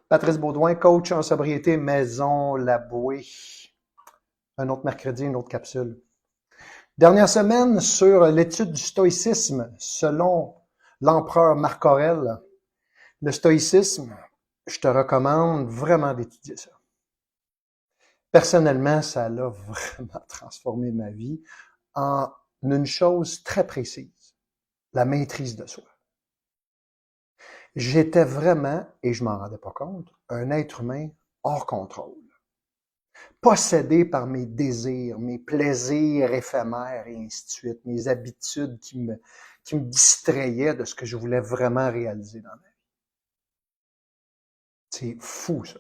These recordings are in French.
Patrice Baudouin, coach en sobriété maison La Bouée. Un autre mercredi, une autre capsule. Dernière semaine sur l'étude du stoïcisme selon l'empereur Marc Aurèle. Le stoïcisme, je te recommande vraiment d'étudier ça. Personnellement, ça a vraiment transformé ma vie en une chose très précise, la maîtrise de soi. J'étais vraiment, et je m'en rendais pas compte, un être humain hors contrôle. Possédé par mes désirs, mes plaisirs éphémères et ainsi de suite, mes habitudes qui me distrayaient de ce que je voulais vraiment réaliser dans ma vie. C'est fou, ça.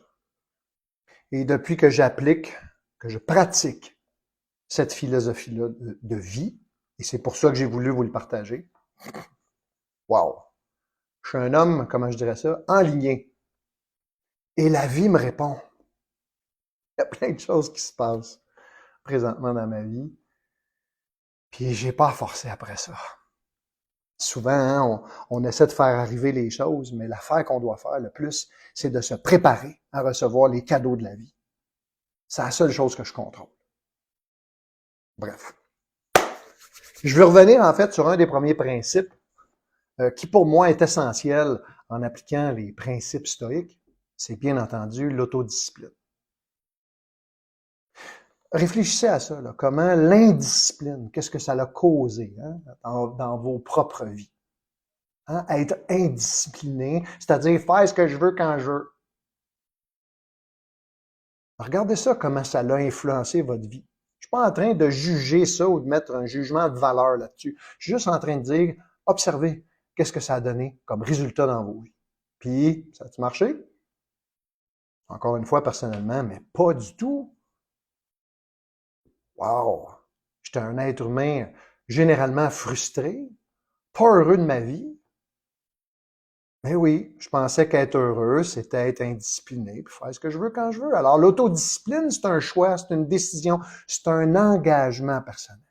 Et depuis que j'applique, que je pratique cette philosophie-là de vie, et c'est pour ça que j'ai voulu vous le partager, wow! Je suis un homme, comment je dirais ça, enligné. Et la vie me répond. Il y a plein de choses qui se passent présentement dans ma vie. Puis j'ai pas à forcer après ça. Souvent, hein, on essaie de faire arriver les choses, mais l'affaire qu'on doit faire le plus, c'est de se préparer à recevoir les cadeaux de la vie. C'est la seule chose que je contrôle. Bref. Je veux revenir en fait sur un des premiers principes qui pour moi est essentiel en appliquant les principes stoïques. C'est bien entendu l'autodiscipline. Réfléchissez à ça, là, comment l'indiscipline, qu'est-ce que ça a causé hein, dans vos propres vies. Hein, être indiscipliné, c'est-à-dire faire ce que je veux quand je veux. Regardez ça, comment ça a influencé votre vie. Je suis pas en train de juger ça ou de mettre un jugement de valeur là-dessus. Je suis juste en train de dire, observez qu'est-ce que ça a donné comme résultat dans vos vies. Puis, ça a-tu marché? Encore une fois, personnellement, mais pas du tout. Wow! J'étais un être humain généralement frustré, pas heureux de ma vie. Mais oui, je pensais qu'être heureux, c'était être indiscipliné, puis faire ce que je veux quand je veux. Alors, l'autodiscipline, c'est un choix, c'est une décision, c'est un engagement personnel.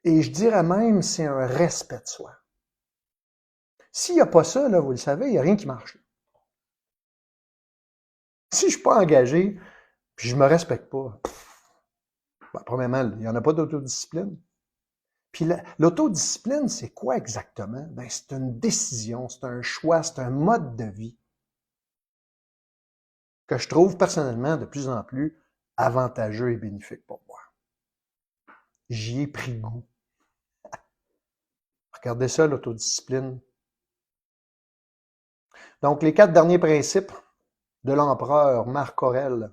Et je dirais même, c'est un respect de soi. S'il n'y a pas ça, là, vous le savez, il n'y a rien qui marche. Si je ne suis pas engagé, puis je ne me respecte pas, premièrement, il n'y en a pas d'autodiscipline. Puis l'autodiscipline, c'est quoi exactement? Ben, c'est une décision, c'est un choix, c'est un mode de vie que je trouve personnellement de plus en plus avantageux et bénéfique pour moi. J'y ai pris goût. Regardez ça, l'autodiscipline. Donc, les 4 derniers principes de l'empereur Marc Aurèle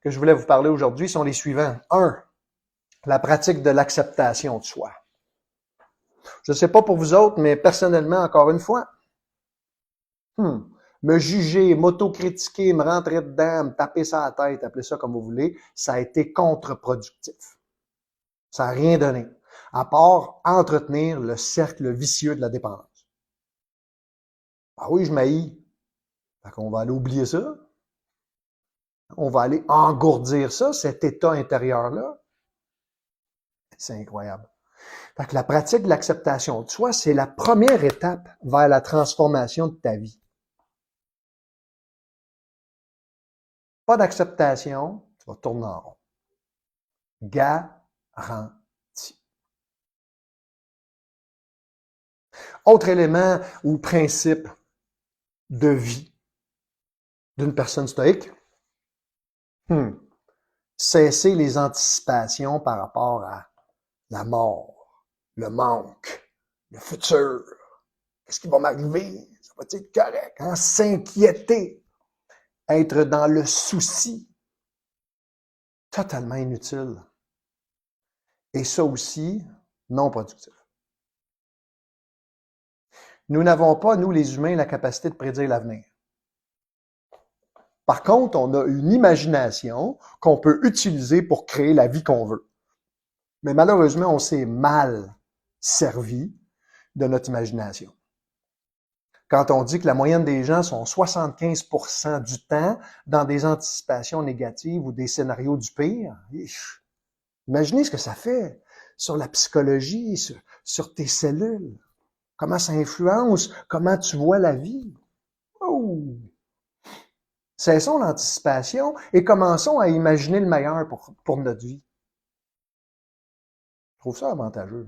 que je voulais vous parler aujourd'hui sont les suivants. 1. La pratique de l'acceptation de soi. Je ne sais pas pour vous autres, mais personnellement, encore une fois, me juger, m'autocritiquer, me rentrer dedans, me taper ça à la tête, appelez ça comme vous voulez, ça a été contre-productif. Ça n'a rien donné, à part entretenir le cercle vicieux de la dépendance. Ah oui, je m'haïs. Fait qu'on va aller oublier ça. On va aller engourdir ça, cet état intérieur-là. C'est incroyable. Fait que la pratique de l'acceptation de soi, c'est la première étape vers la transformation de ta vie. Pas d'acceptation, tu vas tourner en rond. Garanti. Autre élément ou principe de vie d'une personne stoïque, cesser les anticipations par rapport à la mort, le manque, le futur. Qu'est-ce qui va m'arriver? Ça va être correct? Hein? S'inquiéter, être dans le souci, totalement inutile. Et ça aussi, non productif. Nous n'avons pas, nous les humains, la capacité de prédire l'avenir. Par contre, on a une imagination qu'on peut utiliser pour créer la vie qu'on veut. Mais malheureusement, on s'est mal servi de notre imagination. Quand on dit que la moyenne des gens sont 75% du temps dans des anticipations négatives ou des scénarios du pire, imaginez ce que ça fait sur la psychologie, sur tes cellules. Comment ça influence, comment tu vois la vie. Oh! Cessons l'anticipation et commençons à imaginer le meilleur pour notre vie. Je trouve ça avantageux.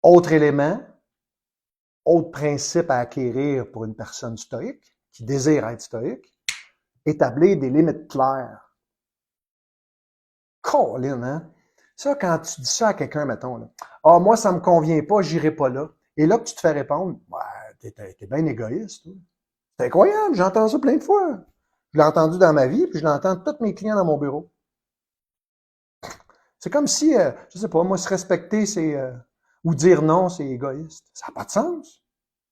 Autre élément, autre principe à acquérir pour une personne stoïque, qui désire être stoïque, établir des limites claires. Colin, hein? Ça, quand tu dis ça à quelqu'un, mettons, là, ah, moi, ça me convient pas, j'irai pas là. Et là que tu te fais répondre, ouais, t'es bien égoïste. Toi. C'est incroyable, j'entends ça plein de fois. Je l'ai entendu dans ma vie, puis je l'entends de tous mes clients dans mon bureau. C'est comme si, je sais pas, moi, se respecter, c'est ou dire non, c'est égoïste. Ça n'a pas de sens.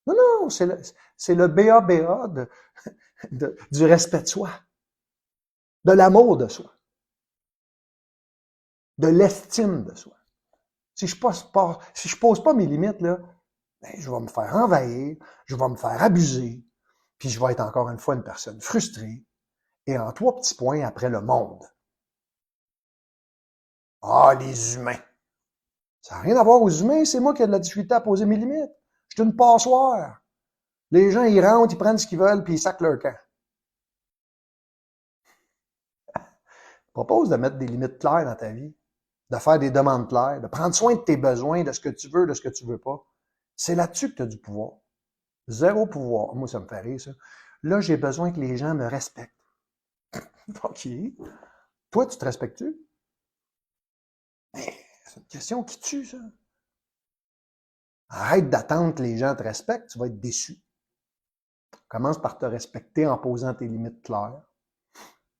Non, non, c'est le BABA du respect de soi, de l'amour de soi, de l'estime de soi. Si je pose pas mes limites, là, ben, je vais me faire envahir, je vais me faire abuser, puis je vais être encore une fois une personne frustrée. Et en 3 petits points après le monde. Ah, les humains. Ça n'a rien à voir aux humains, c'est moi qui ai de la difficulté à poser mes limites. Je suis une passoire. Les gens, ils rentrent, ils prennent ce qu'ils veulent, puis ils sacent leur camp. Je propose de mettre des limites claires dans ta vie, de faire des demandes claires, de prendre soin de tes besoins, de ce que tu veux, de ce que tu veux pas. C'est là-dessus que tu as du pouvoir. Zéro pouvoir. Moi, ça me fait rire, ça. Là, j'ai besoin que les gens me respectent. OK. Toi, tu te respectes-tu? Mais c'est une question qui tue, ça. Arrête d'attendre que les gens te respectent, tu vas être déçu. Commence par te respecter en posant tes limites claires.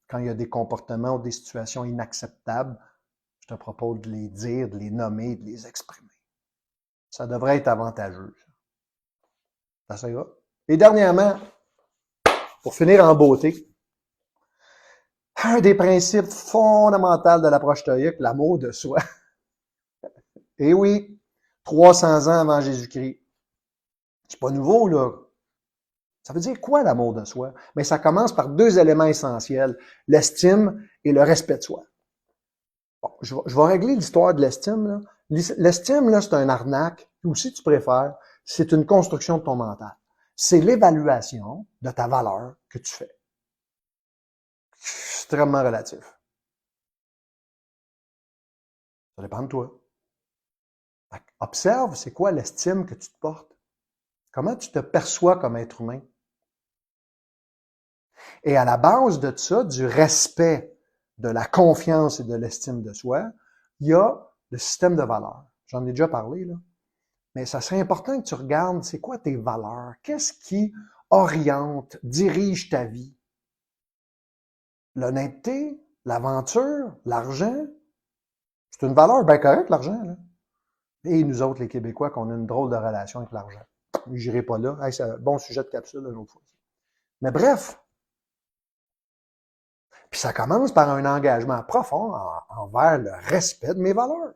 Quand il y a des comportements ou des situations inacceptables, je te propose de les dire, de les nommer, de les exprimer. Ça devrait être avantageux. Ça ira. Et dernièrement, pour finir en beauté, un des principes fondamentaux de l'approche stoïque, l'amour de soi. Et oui, 300 ans avant Jésus-Christ. C'est pas nouveau, là. Ça veut dire quoi l'amour de soi? Mais ça commence par 2 éléments essentiels, l'estime et le respect de soi. Bon, je vais régler l'histoire de l'estime. Là. L'estime, là, c'est un arnaque, ou si tu préfères, c'est une construction de ton mental. C'est l'évaluation de ta valeur que tu fais. Extrêmement relatif. Ça dépend de toi. Observe, c'est quoi l'estime que tu te portes? Comment tu te perçois comme être humain? Et à la base de ça, du respect, de la confiance et de l'estime de soi, il y a le système de valeurs. J'en ai déjà parlé, là. Mais ça serait important que tu regardes, c'est quoi tes valeurs? Qu'est-ce qui oriente, dirige ta vie? L'honnêteté, l'aventure, l'argent? C'est une valeur bien correcte, l'argent, là. Et nous autres, les Québécois, qu'on a une drôle de relation avec l'argent. J'irai pas là. Hey, c'est un bon sujet de capsule une autre fois. Mais bref, puis ça commence par un engagement profond envers le respect de mes valeurs.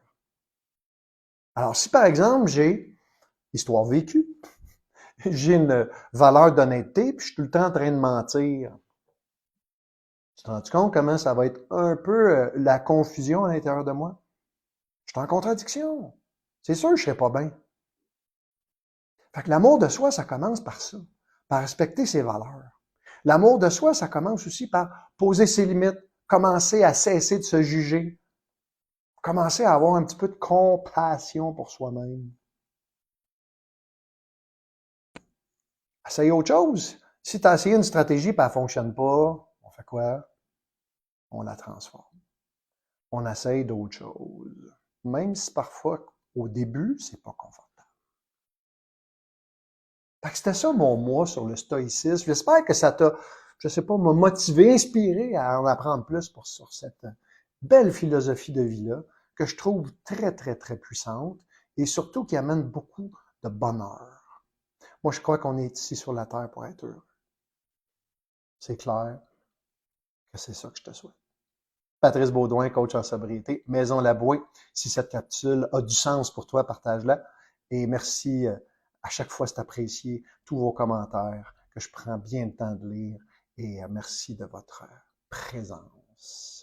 Alors, si par exemple, j'ai, histoire vécue, j'ai une valeur d'honnêteté, puis je suis tout le temps en train de mentir, tu te rends compte comment ça va être un peu la confusion à l'intérieur de moi? Je suis en contradiction. C'est sûr que je ne serai pas bien. Fait que l'amour de soi, ça commence par ça, par respecter ses valeurs. L'amour de soi, ça commence aussi par poser ses limites, commencer à cesser de se juger, commencer à avoir un petit peu de compassion pour soi-même. Essaye autre chose. Si tu as essayé une stratégie et elle ne fonctionne pas, on fait quoi? On la transforme. On essaye d'autres choses. Même si parfois, au début, c'est pas confortable. Fait que c'était ça mon mois sur le stoïcisme. J'espère que ça t'a, je sais pas, m'a motivé, inspiré à en apprendre plus sur cette belle philosophie de vie-là, que je trouve très, très, très puissante et surtout qui amène beaucoup de bonheur. Moi, je crois qu'on est ici sur la Terre pour être heureux. C'est clair que c'est ça que je te souhaite. Patrice Baudouin, coach en sobriété, Maison Laboué. Si cette capsule a du sens pour toi, partage-la. Et merci, à chaque fois c'est apprécié, tous vos commentaires que je prends bien le temps de lire. Et merci de votre présence.